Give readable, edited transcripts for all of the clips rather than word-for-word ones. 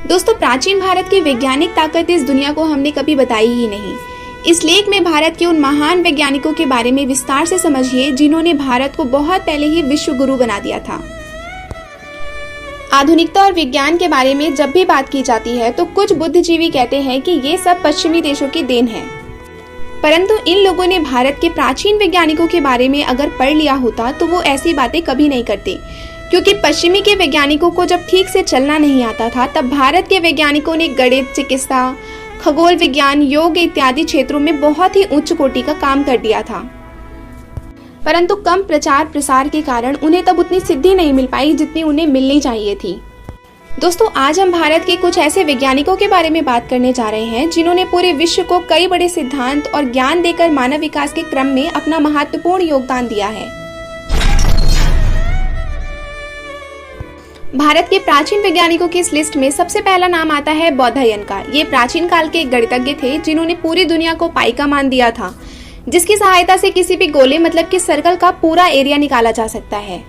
दोस्तों, प्राचीन भारत की वैज्ञानिक ताकत इस दुनिया को हमने कभी बताई ही नहीं। इस लेख में भारत के उन महान वैज्ञानिकों के बारे में विस्तार से समझिए जिन्होंने भारत को बहुत पहले ही विश्व गुरु बना दिया था। आधुनिकता और विज्ञान के बारे में जब भी बात की जाती है तो कुछ बुद्धिजीवी कहते हैं कि ये सब पश्चिमी देशों की देन है, परंतु इन लोगों ने भारत के प्राचीन वैज्ञानिकों के बारे में अगर पढ़ लिया होता तो वो ऐसी बातें कभी नहीं करते, क्योंकि पश्चिमी के वैज्ञानिकों को जब ठीक से चलना नहीं आता था तब भारत के वैज्ञानिकों ने गणित, चिकित्सा, खगोल विज्ञान, योग इत्यादि क्षेत्रों में बहुत ही उच्च कोटि का काम कर दिया था, परंतु कम प्रचार प्रसार के कारण उन्हें तब उतनी सिद्धि नहीं मिल पाई जितनी उन्हें मिलनी चाहिए थी। दोस्तों, आज हम भारत के कुछ ऐसे वैज्ञानिकों के बारे में बात करने जा रहे हैं जिन्होंने पूरे विश्व को कई बड़े सिद्धांत और ज्ञान देकर मानव विकास के क्रम में अपना महत्वपूर्ण योगदान दिया है। भारत के प्राचीन वैज्ञानिकों की इस लिस्ट में सबसे पहला नाम आता है बौधायन का। ये प्राचीन काल के एक गणितज्ञ थे जिन्होंने पूरी दुनिया को पाई का मान दिया था, जिसकी सहायता से किसी भी गोले मतलब कि सर्कल का पूरा एरिया निकाला जा सकता है।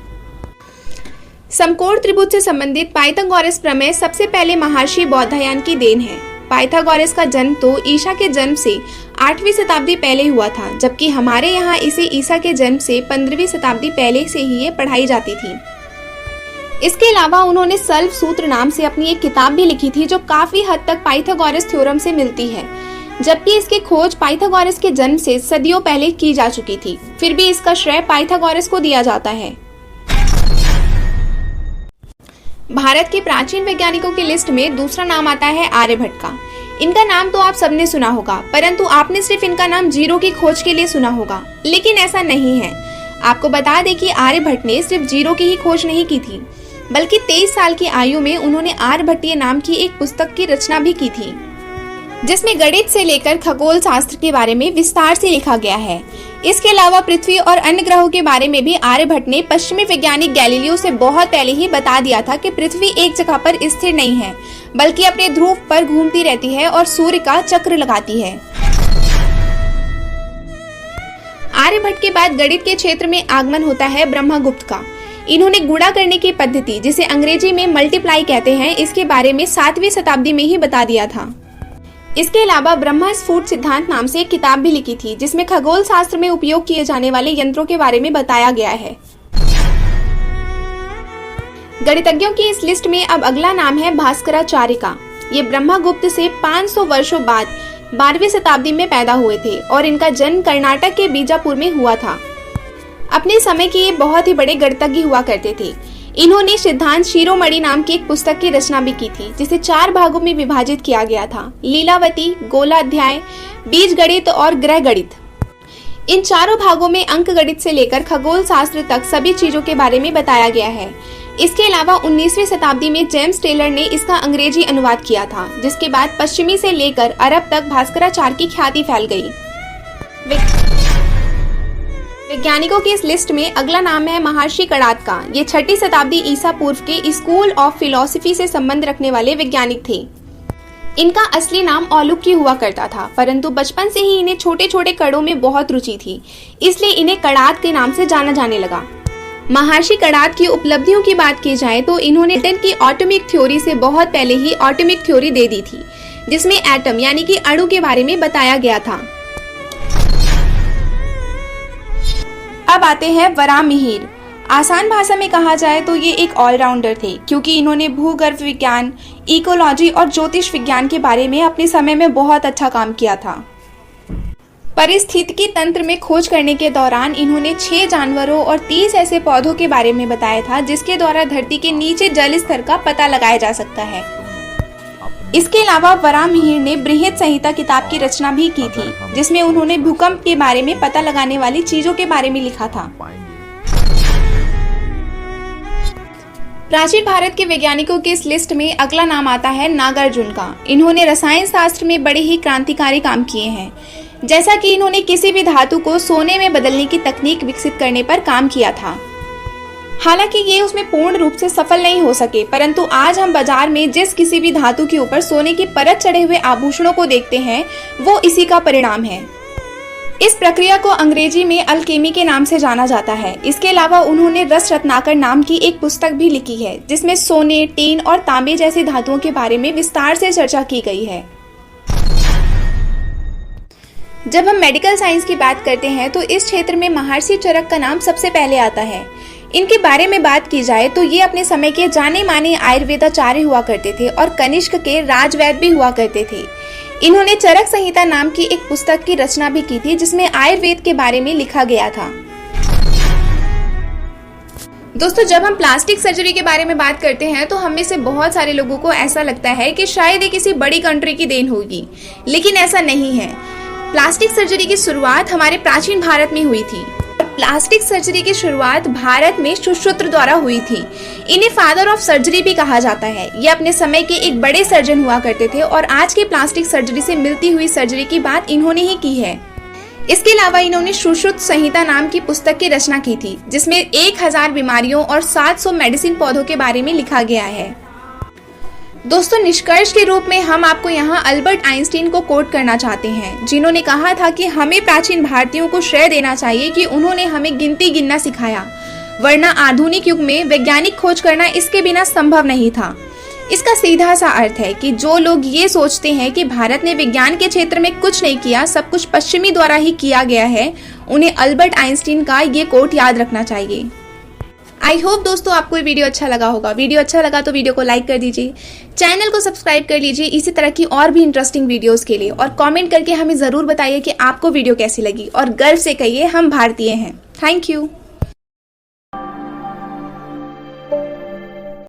समकोण त्रिभुज से संबंधित पाइथागोरस प्रमेय सबसे पहले महर्षि बौधायन की देन है। पाइथागोरस का जन्म तो ईसा के जन्म से 8वीं शताब्दी पहले हुआ था, जबकि हमारे यहाँ इसे ईसा के जन्म से 15वीं शताब्दी पहले से ही ये पढ़ाई जाती थी। इसके अलावा उन्होंने सल्व सूत्र नाम से अपनी एक किताब भी लिखी थी जो काफी हद तक पाइथागोरस थ्योरम से मिलती है, जबकि इसकी खोज पाइथागोरस के जन्म से सदियों पहले की जा चुकी थी। फिर भी इसका श्रेय पाइथागोरस को दिया जाता है। भारत के प्राचीन वैज्ञानिकों की लिस्ट में दूसरा नाम आता है आर्यभट्ट का। इनका नाम तो आप सबने सुना होगा, परंतु आपने सिर्फ इनका नाम जीरो की खोज के लिए सुना होगा, लेकिन ऐसा नहीं है। आपको बता दें कि आर्यभट्ट ने सिर्फ जीरो की ही खोज नहीं की थी, बल्कि 23 साल की आयु में उन्होंने आर्यभट्टीय नाम की एक पुस्तक की रचना भी की थी, जिसमें गणित से लेकर खगोल शास्त्र के बारे में विस्तार से लिखा गया है। इसके अलावा पृथ्वी और अन्य ग्रहों के बारे में भी आर्यभट्ट ने पश्चिमी वैज्ञानिक गैलीलियो से बहुत पहले ही बता दिया था कि पृथ्वी एक जगह पर स्थिर नहीं है, बल्कि अपने ध्रुव पर घूमती रहती है और सूर्य का चक्र लगाती है। आर्यभट्ट के बाद गणित के क्षेत्र में आगमन होता है ब्रह्मगुप्त का। इन्होंने गुणा करने की पद्धति, जिसे अंग्रेजी में मल्टीप्लाई कहते हैं, इसके बारे में 7वीं शताब्दी में ही बता दिया था। इसके अलावा ब्रह्मस्फुट सिद्धांत नाम से एक किताब भी लिखी थी, जिसमें खगोल शास्त्र में उपयोग किए जाने वाले यंत्रों के बारे में बताया गया है। गणितज्ञों की इस लिस्ट में अब अगला नाम है भास्कराचार्य का। ये ब्रह्मगुप्त से 500 वर्षों बाद 12वीं शताब्दी में पैदा हुए थे और इनका जन्म कर्नाटक के बीजापुर में हुआ था। अपने समय के ये बहुत ही बड़े गणितज्ञ हुआ करते थे। इन्होंने सिद्धांत शिरोमणि नाम की एक पुस्तक की रचना भी की थी, जिसे 4 भागों में विभाजित किया गया था: लीलावती, गोलाध्याय, बीज गणित और ग्रह गणित। इन चारों भागों में अंक गणित से लेकर खगोल शास्त्र तक सभी चीजों के बारे में बताया गया है। इसके अलावा 19वीं शताब्दी में जेम्स टेलर ने इसका अंग्रेजी अनुवाद किया था, जिसके बाद पश्चिमी से लेकर अरब तक भास्कराचार्य की ख्याति फैल गई। वैज्ञानिकों की इस लिस्ट में अगला नाम है महर्षि कणाद का। ये 6ठी शताब्दी ईसा पूर्व के स्कूल ऑफ फिलॉसफी से संबंध रखने वाले वैज्ञानिक थे। इनका असली नाम औलुक्य हुआ करता था, परंतु बचपन से ही इन्हें छोटे छोटे कणों में बहुत रुचि थी, इसलिए इन्हें कणाद के नाम से जाना जाने लगा। महर्षि कणाद की उपलब्धियों की बात की जाए तो इन्होंने न्यूटन की एटॉमिक थ्योरी से बहुत पहले ही एटॉमिक थ्योरी दे दी थी, जिसमें एटम यानी कि अणु के बारे में बताया गया था। अब आते हैं वराहमिहिर। आसान भाषा में कहा जाए तो ये एक ऑलराउंडर थे, क्योंकि इन्होंने भूगर्भ विज्ञान, इकोलॉजी और ज्योतिष विज्ञान के बारे में अपने समय में बहुत अच्छा काम किया था। पारिस्थितिकी तंत्र में खोज करने के दौरान इन्होंने 6 जानवरों और 30 ऐसे पौधों के बारे में बताया था, जिसके द्वारा धरती के नीचे जल स्तर का पता लगाया जा सकता है। इसके अलावा वराहमिहिर ने बृहद संहिता किताब की रचना भी की थी, जिसमें उन्होंने भूकंप के बारे में पता लगाने वाली चीजों के बारे में लिखा था। प्राचीन भारत के वैज्ञानिकों की इस लिस्ट में अगला नाम आता है नागार्जुन का। इन्होंने रसायन शास्त्र में बड़े ही क्रांतिकारी काम किए हैं, जैसा कि इन्होंने किसी भी धातु को सोने में बदलने की तकनीक विकसित करने पर काम किया था। हालांकि ये उसमें पूर्ण रूप से सफल नहीं हो सके, परंतु आज हम बाजार में जिस किसी भी धातु के ऊपर सोने की परत चढ़े हुए आभूषणों को देखते हैं, वो इसी का परिणाम है। इस प्रक्रिया को अंग्रेजी में अल्केमी के नाम से जाना जाता है। इसके अलावा उन्होंने रस रत्नाकर नाम की एक पुस्तक भी लिखी है, जिसमें सोने, टीन और तांबे जैसी धातुओं के बारे में विस्तार से चर्चा की गई है। जब हम मेडिकल साइंस की बात करते हैं तो इस क्षेत्र में महर्षि चरक का नाम सबसे पहले आता है। इनके बारे में बात की जाए तो ये अपने समय के जाने माने आयुर्वेदाचार्य हुआ करते थे और कनिष्क के राजवैद्य भी हुआ करते थे। इन्होंने चरक संहिता नाम की एक पुस्तक की रचना भी की थी, जिसमें आयुर्वेद के बारे में लिखा गया था। दोस्तों, जब हम प्लास्टिक सर्जरी के बारे में बात करते हैं तो हम में से बहुत सारे लोगों को ऐसा लगता है कि शायद ये किसी बड़ी कंट्री की देन होगी, लेकिन ऐसा नहीं है। प्लास्टिक सर्जरी की शुरुआत हमारे प्राचीन भारत में हुई थी। प्लास्टिक सर्जरी की शुरुआत भारत में सुश्रुत द्वारा हुई थी। इन्हें फादर ऑफ सर्जरी भी कहा जाता है। ये अपने समय के एक बड़े सर्जन हुआ करते थे और आज के प्लास्टिक सर्जरी से मिलती हुई सर्जरी की बात इन्होंने ही की है। इसके अलावा इन्होंने सुश्रुत संहिता नाम की पुस्तक की रचना की थी, जिसमें 1000 बीमारियों और 700 मेडिसिन पौधों के बारे में लिखा गया है। दोस्तों, निष्कर्ष के रूप में हम आपको यहाँ अल्बर्ट आइंस्टीन को कोट करना चाहते हैं, जिन्होंने कहा था कि हमें प्राचीन भारतीयों को श्रेय देना चाहिए कि उन्होंने हमें गिनती गिनना सिखाया, वरना आधुनिक युग में वैज्ञानिक खोज करना इसके बिना संभव नहीं था। इसका सीधा सा अर्थ है कि जो लोग ये सोचते हैं कि भारत ने विज्ञान के क्षेत्र में कुछ नहीं किया, सब कुछ पश्चिमी द्वारा ही किया गया है, उन्हें अल्बर्ट आइंस्टीन का ये कोट याद रखना चाहिए। आई होप दोस्तों आपको ये वीडियो अच्छा लगा होगा। वीडियो अच्छा लगा तो वीडियो को लाइक कर दीजिए, चैनल को सब्सक्राइब कर लीजिए इसी तरह की और भी इंटरेस्टिंग वीडियोस के लिए, और कमेंट करके हमें ज़रूर बताइए कि आपको वीडियो कैसी लगी, और गर्व से कहिए हम भारतीय हैं। Thank you.